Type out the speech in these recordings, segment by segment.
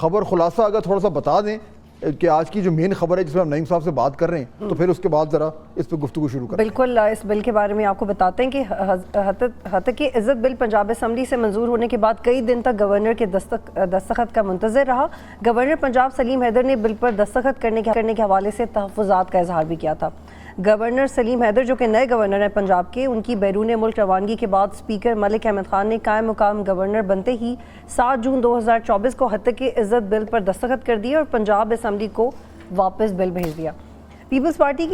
خبر خلاصہ اگر تھوڑا سا بتا دیں کہ آج کی جو مین خبر ہے جس میں ہم نعیم صاحب سے بات کر رہے ہیں، تو پھر اس کے بعد ذرا اس پہ گفتگو شروع کریں۔ بالکل، اس بل کے بارے میں آپ کو بتاتے ہیں کہ ہتک عزت بل پنجاب اسمبلی سے منظور ہونے کے بعد کئی دن تک گورنر کے دستخط کا منتظر رہا۔ گورنر پنجاب سلیم حیدر نے بل پر دستخط کرنے کے حوالے سے تحفظات کا اظہار بھی کیا تھا۔ گورنر سلیم حیدر جو کہ نئے گورنر ہیں پنجاب کے، ان کی بیرون ملک روانگی کے بعد اسپیکر ملک احمد خان نے قائم مقام گورنر بنتے ہی 7 جون 2024 کو ہتک عزت بل پر دستخط کر دیے اور پنجاب اسمبلی کو واپس بل بھیج دیا۔ پیپلز پارٹی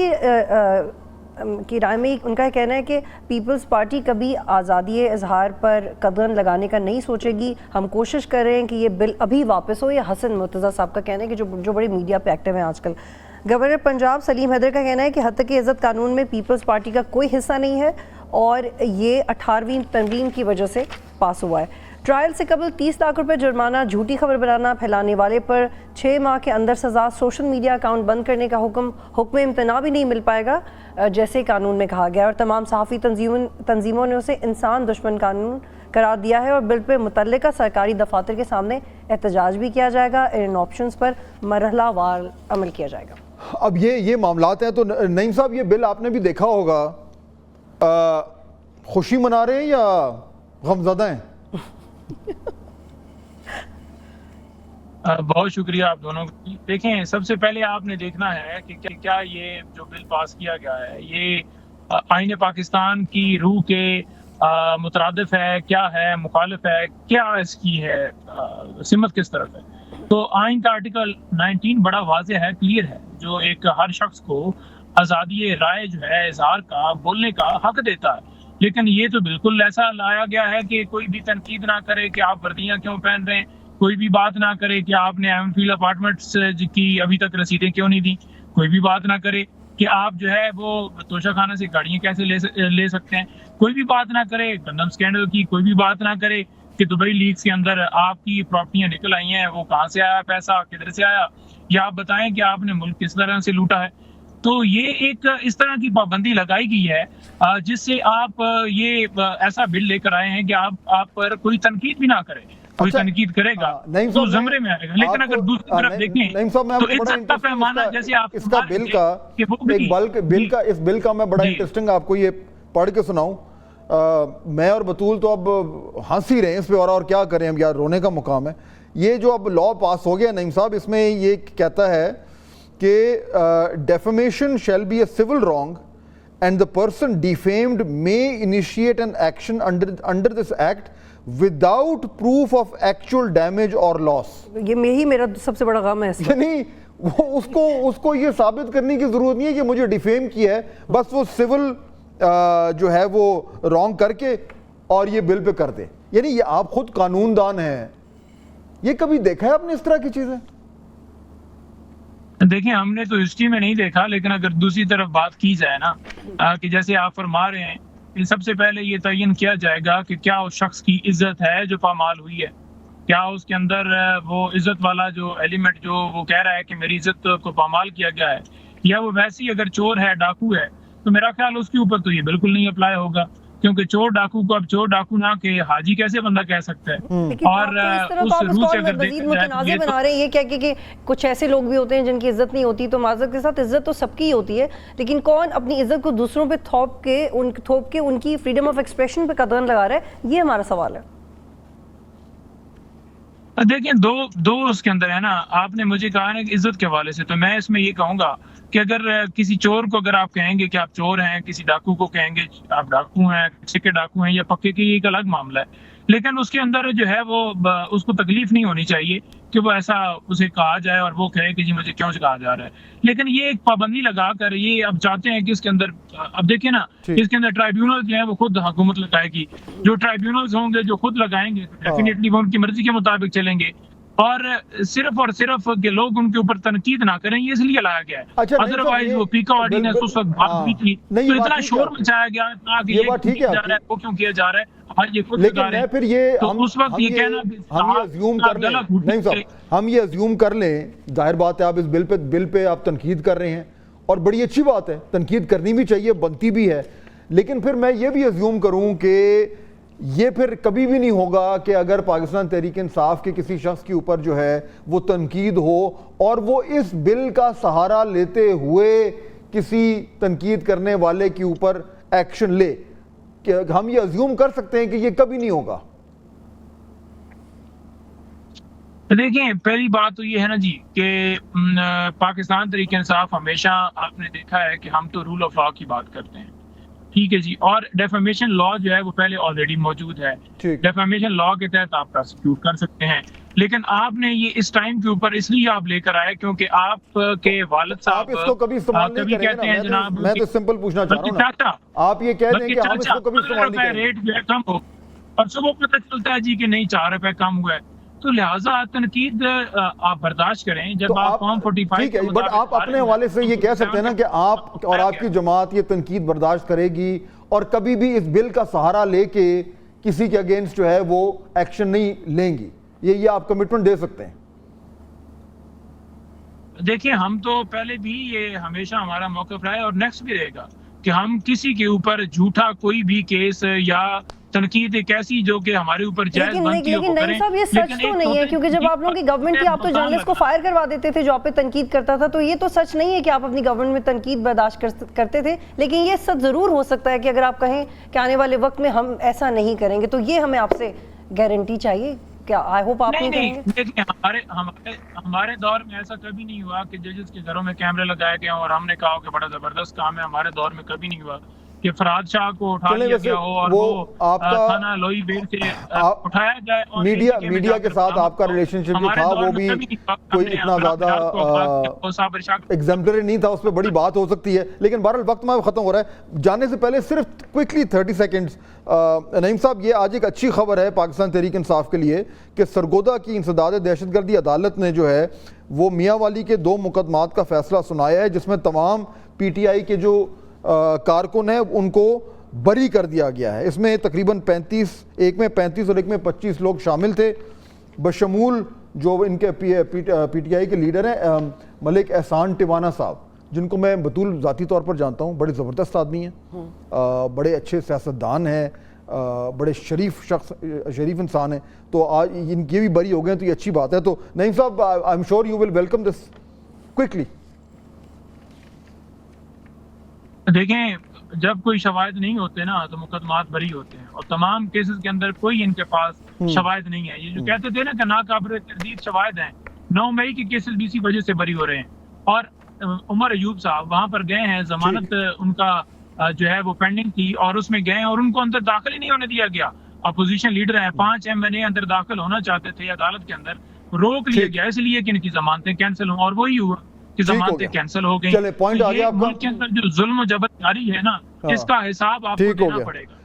کی رائے میں ان کا کہنا ہے کہ پیپلز پارٹی کبھی آزادی اظہار پر قدغن لگانے کا نہیں سوچے گی۔ ہم کوشش کر رہے ہیں کہ یہ بل ابھی واپس ہو۔ یہ حسن مرتضیٰ صاحب کا کہنا ہے کہ جو بڑے میڈیا پہ ایکٹیو ہیں آج کل۔ گورنر پنجاب سلیم حیدر کا کہنا ہے کہ ہتک عزت قانون میں پیپلز پارٹی کا کوئی حصہ نہیں ہے اور یہ 18ویں ترمیم کی وجہ سے پاس ہوا ہے۔ ٹرائل سے قبل 30 لاکھ روپے جرمانہ، جھوٹی خبر بنانا پھیلانے والے پر 6 ماہ کے اندر سزا، سوشل میڈیا اکاؤنٹ بند کرنے کا حکم امتناع بھی نہیں مل پائے گا جیسے قانون میں کہا گیا، اور تمام صحافی تنظیموں نے اسے انسان دشمن قانون قرار دیا ہے اور بل پہ متعلقہ سرکاری دفاتر کے سامنے احتجاج بھی کیا جائے گا۔ ان آپشنز پر مرحلہ وار عمل کیا جائے گا۔ اب یہ معاملات ہیں تو نعیم صاحب یہ بل آپ نے بھی دیکھا ہوگا، خوشی منا رہے ہیں یا غمزدہ ہیں؟ بہت شکریہ آپ دونوں کا۔ دیکھیں، سب سے پہلے آپ نے دیکھنا ہے کہ کیا یہ جو بل پاس کیا گیا ہے یہ آئین پاکستان کی روح کے مترادف ہے، کیا ہے، مخالف ہے، کیا اس کی ہے سمت کس طرف ہے۔ تو آئین کا آرٹیکل 19 بڑا واضح ہے، کلیئر ہے، جو ایک ہر شخص کو آزادی رائے جو ہے، اظہار کا، بولنے کا حق دیتا ہے۔ لیکن یہ تو بالکل ایسا لایا گیا ہے کہ کوئی بھی تنقید نہ کرے کہ آپ وردیاں کیوں پہن رہے ہیں، کوئی بھی بات نہ کرے کہ آپ نے ایم فیلڈ اپارٹمنٹس کی ابھی تک رسیدیں کیوں نہیں دی، کوئی بھی بات نہ کرے کہ آپ جو ہے وہ توشہ خانہ سے گاڑیاں کیسے لے سکتے ہیں، کوئی بھی بات نہ کرے گندم سکینڈل کی، کوئی بھی بات نہ کرے کہ دبئی لیکس کے اندر آپ کی پراپرٹیاں نکل آئی ہیں، وہ کہاں سے آیا پیسہ، کدھر سے آیا، یا آپ بتائیں کہ آپ نے ملک کس طرح سے لوٹا ہے۔ تو یہ ایک اس طرح کی پابندی لگائی گئی ہے جس سے آپ یہ ایسا بل لے کر آئے ہیں کہ آپ پر کوئی تنقید بھی نہ کرے، کوئی تنقید کرے گا تو زمرے میں آئے گا۔ لیکن اگر دوسری طرف دیکھیں تو عزت کا پیمانہ جیسے آپ اس کا اس بل کا میں بڑا انٹرسٹنگ آپ کو یہ پڑھ کے سناؤں۔ میں اور بطول تو اب ہنس ہی رہے ہیں اس پہ، اور کیا کریں ہم، یار رونے کا مقام ہے۔ یہ جو اب لا پاس ہو گیا نعیم صاحب، اس میں یہ کہتا ہے کہ defamation shall be a civil wrong and the person defamed may initiate an action under this act without proof of actual damage or loss۔ یہی میرا سب سے بڑا غم ہے اس میں، یعنی اس کو یہ ثابت کرنے کی ضرورت نہیں ہے کہ مجھے ڈیفیم کیا ہے، بس وہ سول جو ہے وہ رانگ کر کے اور یہ بل پہ کر دے۔ یعنی یہ آپ خود قانون دان ہیں، یہ کبھی دیکھا ہے آپ نے اس طرح کی چیزیں؟ دیکھیں، ہم نے تو ہسٹری میں نہیں دیکھا، لیکن اگر دوسری طرف بات کی جائے نا کہ جیسے آپ فرما رہے ہیں کہ سب سے پہلے یہ تعین کیا جائے گا کہ کیا اس شخص کی عزت ہے جو پامال ہوئی ہے، کیا اس کے اندر وہ عزت والا جو ایلیمنٹ جو وہ کہہ رہا ہے کہ میری عزت کو پامال کیا گیا ہے، یا وہ ویسی اگر چور ہے، ڈاکو ہے، تو میرا خیال اس کے اوپر تو یہ بالکل نہیں اپلائی ہوگا، کیونکہ چور ڈاکو کو اب چور ڈاکو نہ کہ حاجی کیسے بندہ کہہ سکتا ہے۔ اور اس روح سے اگر متنازع بنا رہے ہیں یہ کیا کہ کچھ ایسے لوگ بھی ہوتے ہیں جن کی عزت نہیں ہوتی، تو معذرت کے ساتھ عزت تو سب کی ہوتی ہے، لیکن کون اپنی عزت کو دوسروں پہ تھوپ کے ان کی فریڈم آف ایکسپریشن پہ قدغن لگا رہا ہے، یہ ہمارا سوال ہے۔ دیکھیں، دو اس کے اندر ہے نا، آپ نے مجھے کہا نا کہ عزت کے حوالے سے، تو میں اس میں یہ کہوں گا کہ اگر کسی چور کو اگر آپ کہیں گے کہ آپ چور ہیں، کسی ڈاکو کو کہیں گے آپ ڈاکو ہیں، چھکے ڈاکو ہیں یا پکے کے، یہ ایک الگ معاملہ ہے، لیکن اس کے اندر جو ہے وہ اس کو تکلیف نہیں ہونی چاہیے کہ وہ ایسا اسے کہا جائے اور وہ کہے کہ جی مجھے کیوں کہا جا رہا ہے۔ لیکن یہ ایک پابندی لگا کر یہ اب چاہتے ہیں کہ اس کے اندر، اب دیکھیں نا، اس کے اندر ٹرائیبیونل جو ہیں وہ خود حکومت لگائے گی، جو ٹرائیبیونلز ہوں گے جو خود لگائیں گے ڈیفینیٹلی وہ ان کی مرضی کے مطابق چلیں گے، اور صرف کہ لوگ ان کے اوپر تنقید نہ کریں، یہ اس لیے لایا گیا ہے۔ ادروائز وہ پیکا آرڈیننس اس وقت بات ہوئی تھی تو اتنا شور مچایا گیا تھا کہ یہ کیا جا رہا ہے، وہ کیوں کیا جا رہا ہے، آج یہ خود لگا رہے ہیں، تو اس وقت یہ کہنا ہم یہ ازیوم کر لیں، ظاہر بات ہے آپ اس بل پہ آپ تنقید کر رہے ہیں اور بڑی اچھی بات ہے، تنقید کرنی بھی چاہیے، بنتی بھی ہے، لیکن پھر میں یہ بھی ازیوم کروں کہ یہ پھر کبھی بھی نہیں ہوگا کہ اگر پاکستان تحریک انصاف کے کسی شخص کے اوپر جو ہے وہ تنقید ہو اور وہ اس بل کا سہارا لیتے ہوئے کسی تنقید کرنے والے کے اوپر ایکشن لے، کہ ہم یہ ازیوم کر سکتے ہیں کہ یہ کبھی نہیں ہوگا؟ دیکھیں، پہلی بات تو یہ ہے نا جی کہ پاکستان تحریک انصاف ہمیشہ آپ نے دیکھا ہے کہ ہم تو رول آف لا کی بات کرتے ہیں، ٹھیک ہے جی، اور ڈیفیمیشن لا جو ہے وہ پہلے آلریڈی موجود ہے، ڈیفیمیشن لا کے تحت آپ پروسیکیوٹ کر سکتے ہیں، لیکن آپ نے یہ اس ٹائم کے اوپر اس لیے آپ لے کر آئے کیونکہ آپ کے والد صاحب آپ اس کو کبھی استعمال نہیں کریں کہتے ہیں گے جناب، میں تو سمپل پوچھنا چاہ رہا ہوں نا، آپ یہ کہہ دیں کہ ہم اس کو کبھی استعمال نہیں کریں گے، ریٹ جو ہے کم ہو اور صبح پتہ چلتا ہے جی کہ نہیں 4 روپے کم ہوا ہے، تو لہٰذا تنقید آپ برداشت کریں۔ جب آپ فارم 45 ٹھیک ہے، بٹ آپ اپنے حوالے سے یہ کہہ سکتے ہیں نا کہ آپ اور آپ کی جماعت یہ تنقید برداشت کرے گی اور کبھی بھی اس بل کا سہارا لے کے کسی کے اگینسٹ جو ہے وہ ایکشن نہیں لیں گی، یہ آپ کمٹمنٹ دے سکتے ہیں؟ دیکھیں، ہم تو پہلے بھی یہ ہمیشہ ہمارا موقف رہا ہے اور نیکسٹ بھی رہے گا کہ ہم کسی کے اوپر جھوٹا کوئی بھی کیس یا تنقید ایک ایسی جو کہ ہمارے اوپر جائز بنتی ہو لیکن نہیں صاحب، یہ سچ تو نہیں ہے، کیونکہ جب آپ لوگوں کی گورنمنٹ تھی آپ تو جرنلسٹ کو فائر کروا دیتے تھے جو آپ پہ تنقید کرتا تھا، تو یہ تو سچ نہیں ہے کہ آپ اپنی گورنمنٹ میں تنقید برداشت کرتے تھے، لیکن یہ سچ ضرور ہو سکتا ہے کہ اگر آپ کہیں کہ آنے والے وقت میں ہم ایسا نہیں کریں گے، تو یہ ہمیں آپ سے گارنٹی چاہیے، کیا آئی ہوپ آپ نہیں کریں گے؟ دیکھیں، ہمارے دور میں ایسا کبھی نہیں ہوا کہ ججز کے گھروں میں کیمرے لگائے گئے اور ہم نے کہا کہ بڑا زبردست کام ہے، ہمارے دور میں کبھی نہیں ہوا کہ فراد شاہ کو اٹھا لیا گیا ہو اور وہ تھانہ لوئی بیر سے اٹھایا جائے، اور میڈیا کے ساتھ آپ کا ریلیشن شپ جو تھا وہ بھی کوئی اتنا زیادہ ایگزمپلری نہیں تھا، اس پہ بڑی بات ہو سکتی ہے، لیکن بہرحال وقت میں ختم ہو رہا ہے، جانے سے پہلے صرف کوئکلی 30 سیکنڈز، نعیم صاحب یہ آج ایک اچھی خبر ہے پاکستان تحریک انصاف کے لیے کہ سرگودا کی انسداد دہشت گردی عدالت نے جو ہے وہ میاں والی کے 2 مقدمات کا فیصلہ سنایا ہے، جس میں تمام پی ٹی آئی کے جو کارکن ہیں ان کو بری کر دیا گیا ہے۔ اس میں تقریباً 35 ایک میں 35 اور ایک میں 25 لوگ شامل تھے، بشمول جو ان کے پی ٹی آئی کے لیڈر ہیں ملک احسان ٹیوانہ صاحب، جن کو میں بطول ذاتی طور پر جانتا ہوں، بڑے زبردست آدمی ہیں، بڑے اچھے سیاستدان ہیں، بڑے شریف انسان ہیں، تو آج ان کے بھی بری ہو گئے ہیں تو یہ اچھی بات ہے۔ تو نعیم صاحب، I am sure you will welcome this quickly. دیکھیں، جب کوئی شواہد نہیں ہوتے نا تو مقدمات بری ہوتے ہیں، اور تمام کیسز کے اندر کوئی ان کے پاس شواہد نہیں ہے۔ یہ جو کہتے تھے نا کہ ناقابل تردید شواہد ہیں، 9 مئی کے کیسز بھی اسی وجہ سے بری ہو رہے ہیں، اور عمر ایوب صاحب وہاں پر گئے ہیں، ضمانت ان کا جو ہے وہ پینڈنگ تھی اور اس میں گئے ہیں اور ان کو اندر داخل ہی نہیں ہونے دیا گیا۔ اپوزیشن لیڈر ہیں، 5 MNA اندر داخل ہونا چاہتے تھے عدالت کے اندر، روک لیا گیا اس لیے کہ ان کی ضمانتیں کینسل ہوں، اور وہی ہوا کہ ضمانتیں کینسل ہو گئی۔ چلے پوائنٹ آ گیا آپ کا، ملک کے اندر جو ظلم و جبر جاری ہے نا، اس کا حساب آپ کو دینا پڑے گا۔